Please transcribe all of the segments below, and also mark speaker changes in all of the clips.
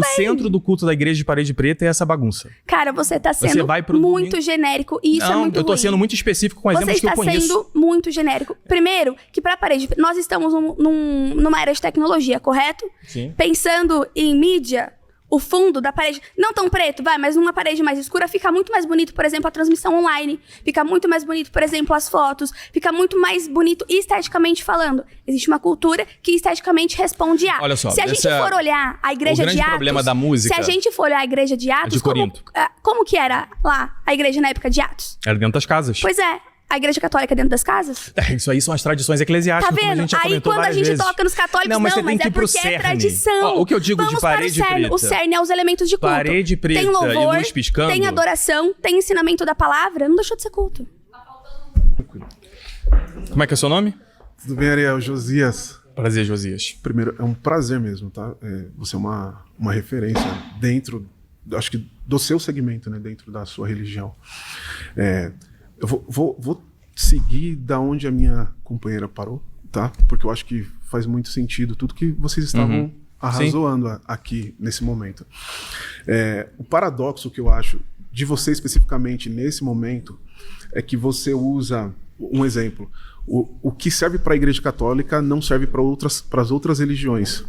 Speaker 1: O centro do culto da igreja de Parede Preta é essa bagunça.
Speaker 2: Cara, você tá sendo muito genérico e isso é muito
Speaker 1: eu tô
Speaker 2: ruim.
Speaker 1: sendo muito específico com exemplos que eu conheço.
Speaker 2: Você está sendo muito genérico. Primeiro, que pra parede... Nós estamos numa era de tecnologia, correto?
Speaker 1: Sim.
Speaker 2: Pensando em mídia... O fundo da parede, não tão preto, mas numa parede mais escura, fica muito mais bonito, por exemplo, a transmissão online. Fica muito mais bonito, por exemplo, as fotos. Fica muito mais bonito esteticamente falando. Existe uma cultura que esteticamente responde a.
Speaker 1: Olha só,
Speaker 2: se a gente for olhar a igreja de Atos... O grande
Speaker 1: problema da música...
Speaker 2: Se a gente for olhar a igreja de Atos...
Speaker 1: de Corinto.
Speaker 2: Como que era lá a igreja na época de Atos?
Speaker 1: Era dentro das casas.
Speaker 2: Pois é. A igreja católica dentro das casas?
Speaker 1: Isso aí são as tradições eclesiásticas,
Speaker 2: tá vendo?
Speaker 1: Como a gente já
Speaker 2: aí quando a gente toca nos católicos,
Speaker 1: não, mas tem que ir pro
Speaker 2: porque é tradição.
Speaker 1: O que eu digo de parede preta.
Speaker 2: O cerne é os elementos de culto.
Speaker 1: Parede preta
Speaker 2: tem louvor,
Speaker 1: e luz piscando.
Speaker 2: Tem adoração, tem ensinamento da palavra. Não deixou de ser culto.
Speaker 1: Como é que é o seu nome?
Speaker 3: Tudo bem, Ariel? Josias.
Speaker 1: Prazer, Josias.
Speaker 3: Primeiro, é um prazer mesmo, tá? Você é uma referência dentro, acho que do seu segmento, né? Dentro da sua religião. Eu vou seguir da onde a minha companheira parou, tá? Porque eu acho que faz muito sentido tudo que vocês estavam arrazoando aqui nesse momento. O paradoxo que eu acho de você especificamente nesse momento é que você usa um exemplo. O que serve para a Igreja Católica não serve para as outras religiões.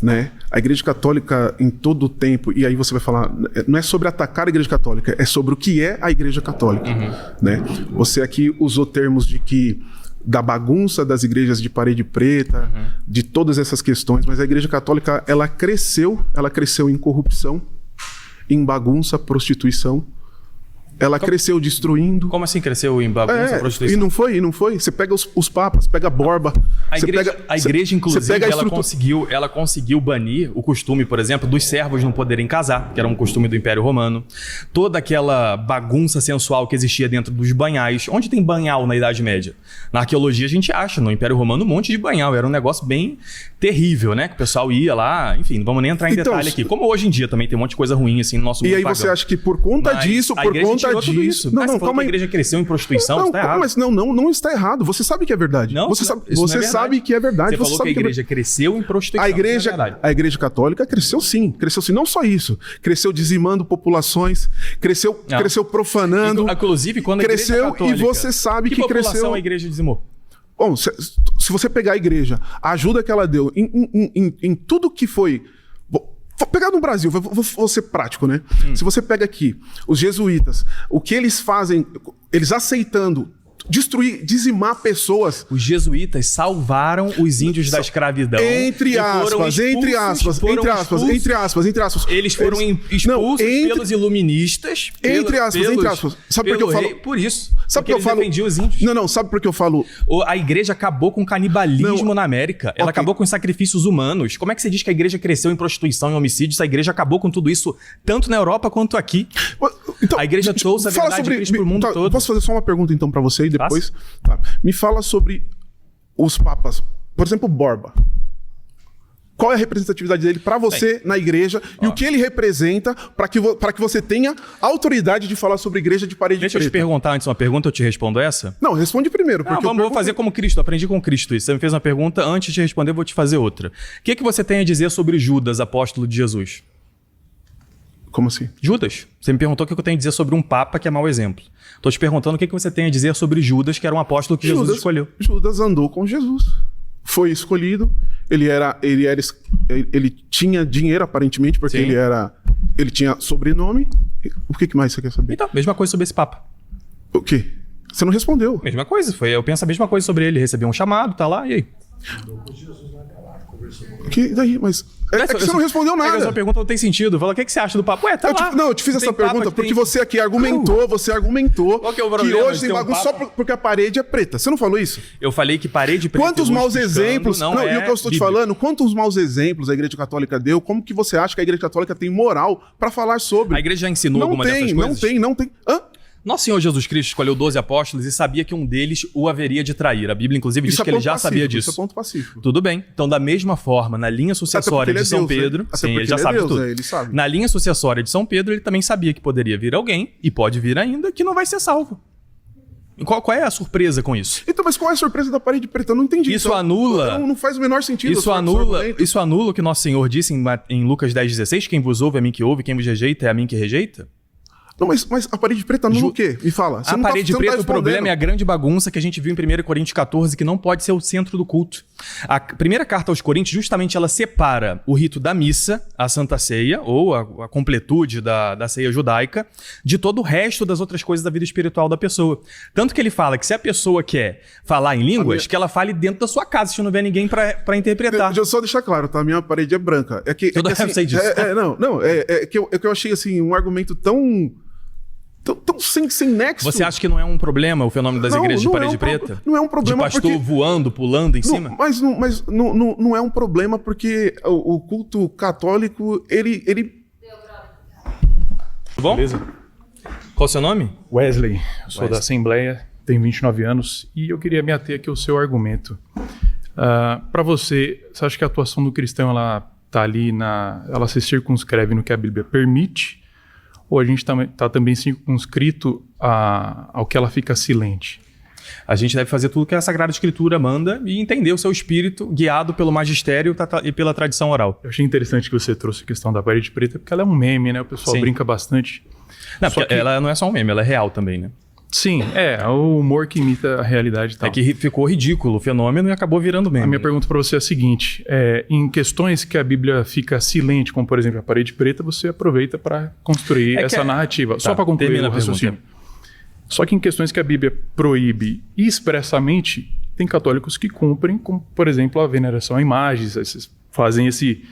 Speaker 3: Né? A Igreja Católica em todo o tempo, e aí você vai falar, não é sobre atacar a Igreja Católica, é sobre o que é a Igreja Católica. Né? Você aqui usou termos de que da bagunça das igrejas de parede preta, de todas essas questões, mas a Igreja Católica ela cresceu em corrupção, em bagunça, prostituição. Ela cresceu destruindo.
Speaker 1: Como assim cresceu em bagunça, prostituição?
Speaker 3: E não foi? Você pega os papas, pega Borba.
Speaker 1: A igreja, inclusive, ela conseguiu banir o costume, por exemplo, dos servos não poderem casar, que era um costume do Império Romano. Toda aquela bagunça sensual que existia dentro dos banhais. Onde tem banhal na Idade Média? Na arqueologia a gente acha, no Império Romano, um monte de banhal. Era um negócio bem terrível, né? Que o pessoal ia lá, enfim, não vamos nem entrar em detalhe aqui. Como hoje em dia também tem um monte de coisa ruim assim no nosso mundo
Speaker 3: pagão. E aí
Speaker 1: pagão.
Speaker 3: Você acha que por conta disso,
Speaker 1: tudo isso. Não, calma aí. A igreja cresceu em prostituição,
Speaker 3: não,
Speaker 1: está errado.
Speaker 3: Mas não está errado. Você sabe que é verdade.
Speaker 1: Não,
Speaker 3: você sabe que é verdade.
Speaker 1: Você falou que a igreja cresceu em prostituição.
Speaker 3: A igreja católica cresceu sim. Não só isso. Cresceu dizimando populações, cresceu profanando.
Speaker 1: Inclusive, quando a
Speaker 3: cresceu
Speaker 1: igreja católica,
Speaker 3: e você sabe que cresceu.
Speaker 1: A igreja dizimou?
Speaker 3: Bom, se você pegar a igreja, a ajuda que ela deu em tudo que foi... Vou pegar no Brasil, vou ser prático, né? Se você pega aqui os jesuítas, o que eles fazem, eles aceitando dizimar pessoas.
Speaker 1: Os jesuítas salvaram os índios da escravidão.
Speaker 3: Entre aspas.
Speaker 1: Eles foram expulsos pelos iluministas.
Speaker 3: Entre aspas. Sabe por que eu falo?
Speaker 1: Por isso.
Speaker 3: Sabe por que eu falo?
Speaker 1: Defendiam os índios.
Speaker 3: Não, sabe por que eu falo?
Speaker 1: A igreja acabou com o canibalismo na América. Ela acabou com os sacrifícios humanos. Como é que você diz que a igreja cresceu em prostituição e homicídio se a igreja acabou com tudo isso, tanto na Europa quanto aqui? Então, a igreja trouxe a verdade de Cristo pro mundo todo.
Speaker 3: Posso fazer só uma pergunta então pra você e depois? Tá. Me fala sobre os papas. Por exemplo, Borba. Qual é a representatividade dele para você na igreja e o que ele representa para que você tenha autoridade de falar sobre a igreja de parede preta?
Speaker 1: Deixa eu te perguntar antes uma pergunta, eu te respondo essa?
Speaker 3: Não, responde primeiro.
Speaker 1: Vou fazer como Cristo, aprendi com Cristo isso. Você me fez uma pergunta, antes de responder eu vou te fazer outra. O que você tem a dizer sobre Judas, apóstolo de Jesus?
Speaker 3: Como assim?
Speaker 1: Judas. Você me perguntou o que eu tenho a dizer sobre um papa que é mau exemplo. Estou te perguntando o que você tem a dizer sobre Judas, que era um apóstolo que Jesus escolheu.
Speaker 3: Judas andou com Jesus. Foi escolhido. Ele tinha dinheiro, aparentemente, porque ele tinha sobrenome. O que mais você quer saber?
Speaker 1: Então, mesma coisa sobre esse papa.
Speaker 3: O quê? Você não respondeu.
Speaker 1: Mesma coisa. Eu penso a mesma coisa sobre ele. Recebeu um chamado, tá lá, e aí?
Speaker 3: Que daí? Mas é que você não respondeu nada.
Speaker 1: Essa pergunta não tem sentido. Fala, o que você acha do papo? Ué, tá lá.
Speaker 3: Eu te fiz essa pergunta porque você aqui argumentou, Qual que é o problema? Que hoje tem bagunça só porque a parede é preta. Você não falou isso?
Speaker 1: Eu falei que parede preta...
Speaker 3: Quantos maus exemplos... Não, e o que eu estou te falando, quantos maus exemplos a Igreja Católica deu? Como que você acha que a Igreja Católica tem moral para falar sobre?
Speaker 1: A Igreja já ensinou alguma dessas coisas?
Speaker 3: Não tem. Hã?
Speaker 1: Nosso Senhor Jesus Cristo escolheu 12 apóstolos e sabia que um deles o haveria de trair. A Bíblia, inclusive, diz que ele já sabia disso.
Speaker 3: Isso é ponto pacífico.
Speaker 1: Tudo bem. Então, da mesma forma, na linha sucessória de São Pedro... Sim, ele já sabe tudo.
Speaker 3: Ele sabe.
Speaker 1: Na linha sucessória de São Pedro, ele também sabia que poderia vir alguém, e pode vir ainda, que não vai ser salvo. Qual é a surpresa com isso?
Speaker 3: Então, mas qual é a surpresa da parede preta? Eu não entendi.
Speaker 1: Isso
Speaker 3: então,
Speaker 1: anula...
Speaker 3: Não faz o menor sentido.
Speaker 1: Isso anula o que nosso Senhor disse em Lucas 10,16, quem vos ouve é a mim que ouve, quem vos rejeita é a mim que rejeita?
Speaker 3: Não, mas a parede preta anula o quê? Me fala.
Speaker 1: A parede preta, o problema é a grande bagunça que a gente viu em 1 Coríntios 14, que não pode ser o centro do culto. A primeira carta aos Coríntios, justamente, ela separa o rito da missa, a Santa Ceia, ou a completude da ceia judaica, de todo o resto das outras coisas da vida espiritual da pessoa. Tanto que ele fala que se a pessoa quer falar em línguas, que ela fale dentro da sua casa, se não hver ninguém pra interpretar.
Speaker 3: Deixa eu só deixar claro, tá? A minha parede é branca. É que
Speaker 1: eu sei disso.
Speaker 3: Que eu achei, assim, um argumento tão sem nexo.
Speaker 1: Você acha que não é um problema o fenômeno das igrejas de parede preta?
Speaker 3: Não é um problema
Speaker 1: de pastor voando, pulando em cima?
Speaker 3: Mas não é um problema porque o culto católico, ele...
Speaker 1: Tudo bom? Beleza. Qual o seu nome?
Speaker 4: Wesley. Eu sou da Assembleia, tenho 29 anos e eu queria me ater aqui ao seu argumento. Para você acha que a atuação do cristão ela tá ali ela se circunscreve no que a Bíblia permite? Ou a gente está também circunscrito ao que ela fica silente?
Speaker 1: A gente deve fazer tudo que a Sagrada Escritura manda e entender o seu espírito guiado pelo magistério e pela tradição oral.
Speaker 4: Eu achei interessante que você trouxe a questão da parede preta, porque ela é um meme, né? O pessoal brinca bastante.
Speaker 1: Não, porque ela não é só um meme, ela é real também, né?
Speaker 4: Sim, é o humor que imita a realidade e tal.
Speaker 1: É que ficou ridículo o fenômeno e acabou virando meme.
Speaker 4: A minha pergunta para você é a seguinte, em questões que a Bíblia fica silente, como por exemplo a parede preta, você aproveita para construir essa narrativa. Só para concluir o raciocínio. Só que em questões que a Bíblia proíbe expressamente, tem católicos que cumprem, como por exemplo a veneração a imagens, esses fazem esse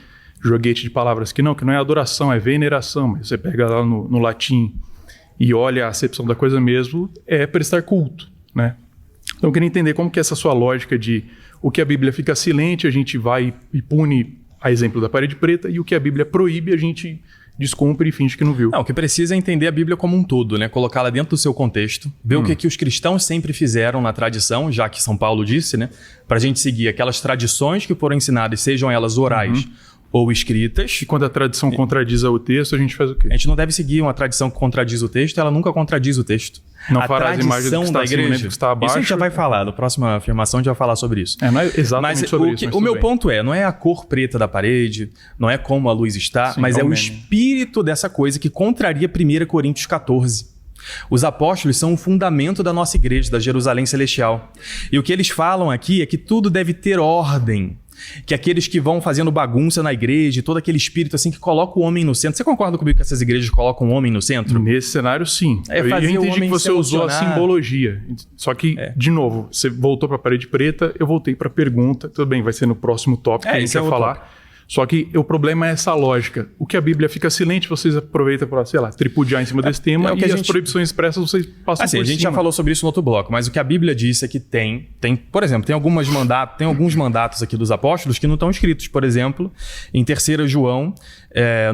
Speaker 4: joguete de palavras que não é adoração, é veneração, mas você pega lá no latim e olha a acepção da coisa mesmo, é prestar culto, né? Então eu queria entender como que é essa sua lógica de o que a Bíblia fica silente, a gente vai e pune a exemplo da parede preta, e o que a Bíblia proíbe, a gente descumpre e finge que não viu.
Speaker 1: Não, o que precisa é entender a Bíblia como um todo, né? Colocá-la dentro do seu contexto, ver o que os cristãos sempre fizeram na tradição, já que São Paulo disse, né? Pra gente seguir aquelas tradições que foram ensinadas, sejam elas orais ou escritas.
Speaker 4: E quando a tradição contradiz o texto, a gente faz o quê?
Speaker 1: A gente não deve seguir uma tradição que contradiz o texto, ela nunca contradiz o texto.
Speaker 4: Não fará as imagens do que está acima, nem do que está abaixo.
Speaker 1: Isso a gente já vai falar, na próxima afirmação a gente vai falar sobre isso.
Speaker 4: Não é exatamente sobre isso.
Speaker 1: Mas o meu ponto não é a cor preta da parede, não é como a luz está,
Speaker 4: sim,
Speaker 1: mas é o espírito dessa coisa que contraria 1 Coríntios 14. Os apóstolos são o fundamento da nossa igreja, da Jerusalém Celestial. E o que eles falam aqui é que tudo deve ter ordem. Que aqueles que vão fazendo bagunça na igreja, todo aquele espírito assim que coloca o homem no centro. Você concorda comigo que essas igrejas colocam o homem no centro?
Speaker 4: Nesse cenário, sim.
Speaker 1: Eu
Speaker 4: entendi que você usou a simbologia. Só que, de novo, você voltou para a parede preta, eu voltei para a pergunta. Tudo bem, vai ser no próximo tópico que a gente vai falar. Tópico. Só que o problema é essa lógica. O que a Bíblia fica silente, vocês aproveitam para, sei lá, tripudiar em cima desse tema, e as proibições expressas vocês passam por cima.
Speaker 1: A gente já falou sobre isso no outro bloco, mas o que a Bíblia diz é que tem por exemplo, tem alguns mandatos aqui dos apóstolos que não estão escritos. Por exemplo, em 3 João,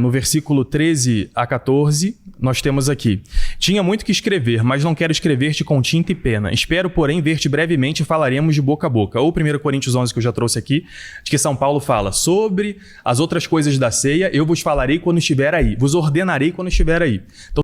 Speaker 1: no versículo 13 a 14, nós temos aqui: tinha muito que escrever, mas não quero escrever-te com tinta e pena. Espero, porém, ver-te brevemente e falaremos de boca a boca. Ou 1 Coríntios 11, que eu já trouxe aqui, de que São Paulo fala sobre as outras coisas da ceia, eu vos falarei quando estiver aí, vos ordenarei quando estiver aí. Então,